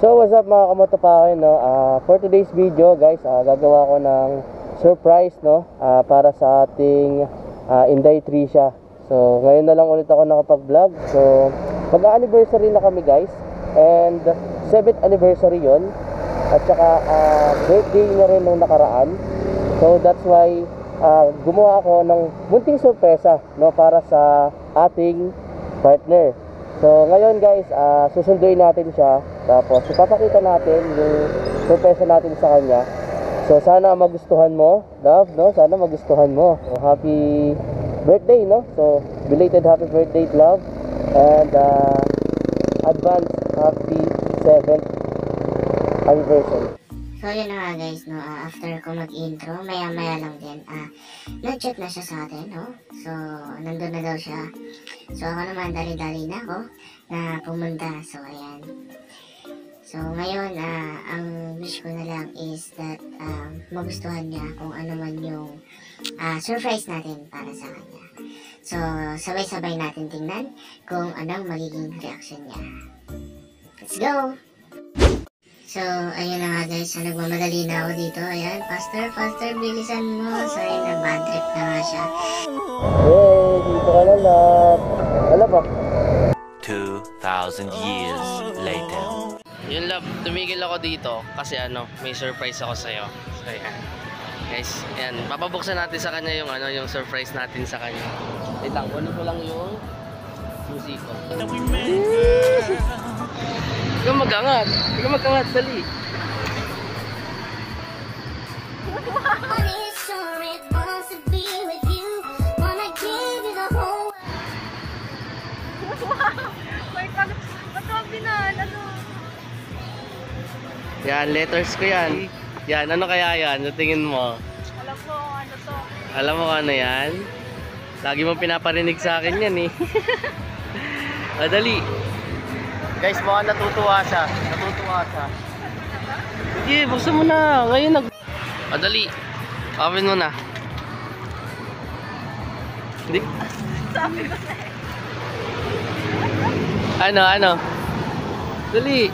So what's up mga kamotopakin, no? For today's video guys, gagawa ko ng surprise, no? Para sa ating Inday Trisha. So ngayon na lang ulit ako nakapag-vlog. So mag-anniversary na kami guys, and 7th anniversary yon. At saka birthday na rin nung nakaraan. So that's why gumawa ako ng munting sorpresa, no? Para sa ating partner. So ngayon guys, susunduin natin siya. Tapos ipapakita natin yung sorpresa natin sa kanya. So sana magustuhan mo, love, no? Sana magustuhan mo. So, happy birthday, no? So belated happy birthday, love. And advance happy 7th anniversary. So yun na nga guys, no, after ko mag-intro, maya lang din, nag-chat na siya sa atin, no? So, nandun na daw siya. So, ako naman, dali-dali na ako na pumunta. So, ayan. So, ngayon, ang wish ko na lang is that magustuhan niya kung ano man yung surprise natin para sa kanya. So, sabay-sabay natin tingnan kung anong magiging reaction niya. Let's go! So, ayun na nga guys, nagmamadali na ako dito. Ayan, faster, bilisan mo. So, ayun, nag-bad trip na nga siya. Hey, dito ka na lang. Alam ba? 2,000 years later. Yun love, tumigil ako dito kasi may surprise ako sa'yo. So, ayan. Guys, ayan, papabuksan natin sa kanya yung yung surprise natin sa kanya. Wait lang, kunin ko lang yung musiko. Ikaw mag-angat. Dali. Yan, letters ko yan. Yan, ano kaya yan? Sa tingin mo? Alam ko ano to. Alam mo ano yan? Lagi mo pinaparinig sa akin yan eh. Dali. Guys, mukhang natutuwa siya. Sige, buksan mo na. Ngayon Dali. Open mo na. Hindi. Sabi ko na Ano? Dali.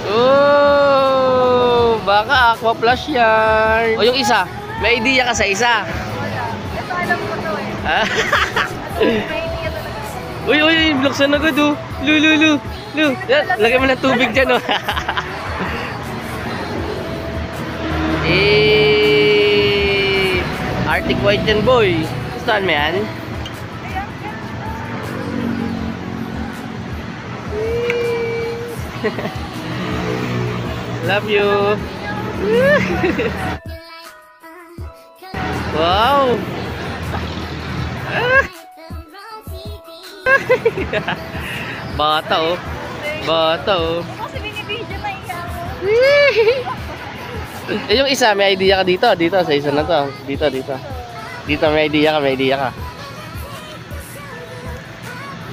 Oh, baka aqua plush yan. O yung isa, may idea ka sa isa. wala. Ito alam ko to eh. May idea talaga. Uy, bloksan agad oh. Lu. Yan, lagay mo ng tubig dyan oh. Arctic White yan boy. Gustuhan mo yan? Love you. Wow. Bata oh. Kasi binibidyo na iya mo. Yung isa, may idea ka dito. Dito, sa isa na to. Dito. Dito, may idea ka.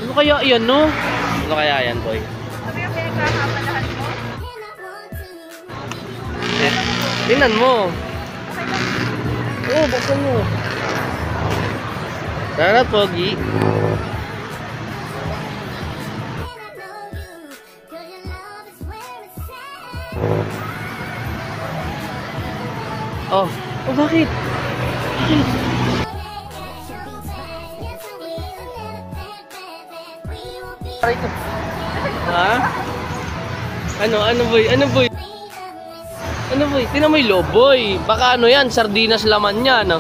Ano kaya yan, no? Ano kaya yan, boy? Sabi yung pinagkakabalahan mo. Tingnan mo. Buksan mo. Tara, Pogi. Oh, bakit? Ha? Ano boy? Tingnan mo yung loboy. Baka yan, sardinas laman yan, no?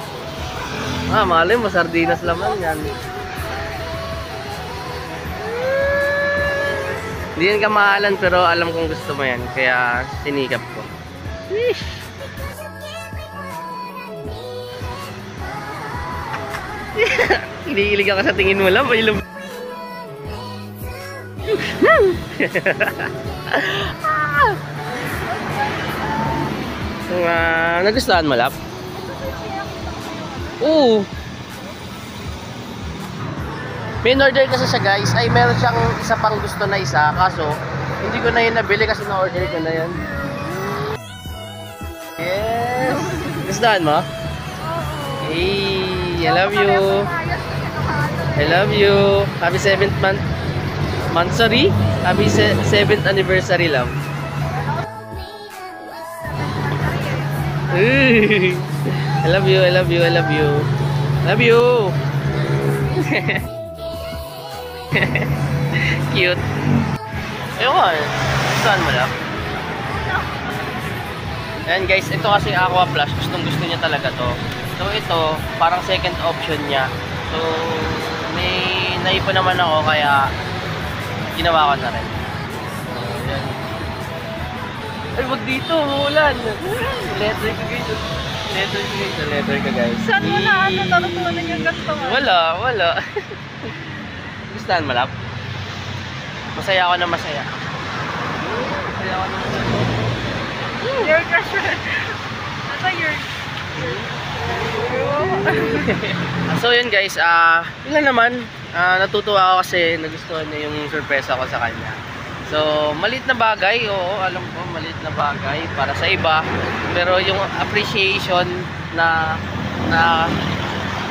Malay mo, sardinas laman yan. Hindi yan kamahalan, pero alam kong gusto mo yan. Kaya, sinikap ko. Hinihilig ka sa tingin mo lang. Nagustuhan mo, lap? Oo. May order kasi siya guys. Ay meron siyang isa pang gusto na isa. Kaso hindi ko na yun nabili kasi na-order ko na yan. Yes. Gustuhan mo? Hey, I love you. I love you. Happy 7th month. Mansari? Happy 7th anniversary, love. I love you, I love you, I love you. Love you! Cute. Ayun, gustuhan mo lang? Ayan guys, ito kasi Aqua Plus. Gustong gusto niya talaga to. So ito, parang second option niya. So, may naipon naman ako kaya ginawa ko na rin. So, ayan. Ay, wag dito, umuulan. Letter ka guys. Letter ka guys. Saan mo na natutunan yung gusto mo? Wala. Gustahan mo, love? Masaya ako na masaya. Masaya ako na masaya. Your crush. Ano your... So yun guys, yun lang naman. Natutuwa ako kasi nagustuhan niya yung sorpresa ko sa kanya. So, maliit na bagay, oo, alam ko, maliit na bagay para sa iba. Pero yung appreciation na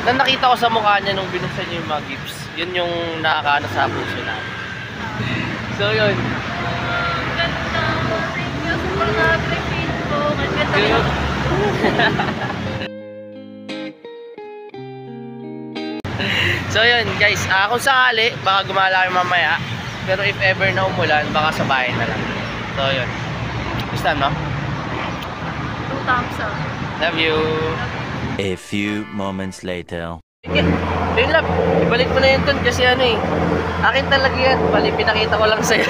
nakita ko sa mukha niya nung binuksan niya yung mga gifts, yun yung nakakaano sa puso na. So, yun. Ganda. Thank you. Super na-appreciate ko. Ang ganda yun. So, yun guys, kung sakali, baka gumala kami mamaya. Pero if ever na umulan, baka sa bahay na lang. So, yun. Gusto mo? 2 thumbs up. Love you. A few moments later. Yun love, ibalik mo na yun dun kasi ano eh. Akin talaga yan. Bali, pinakita ko lang sa'yo.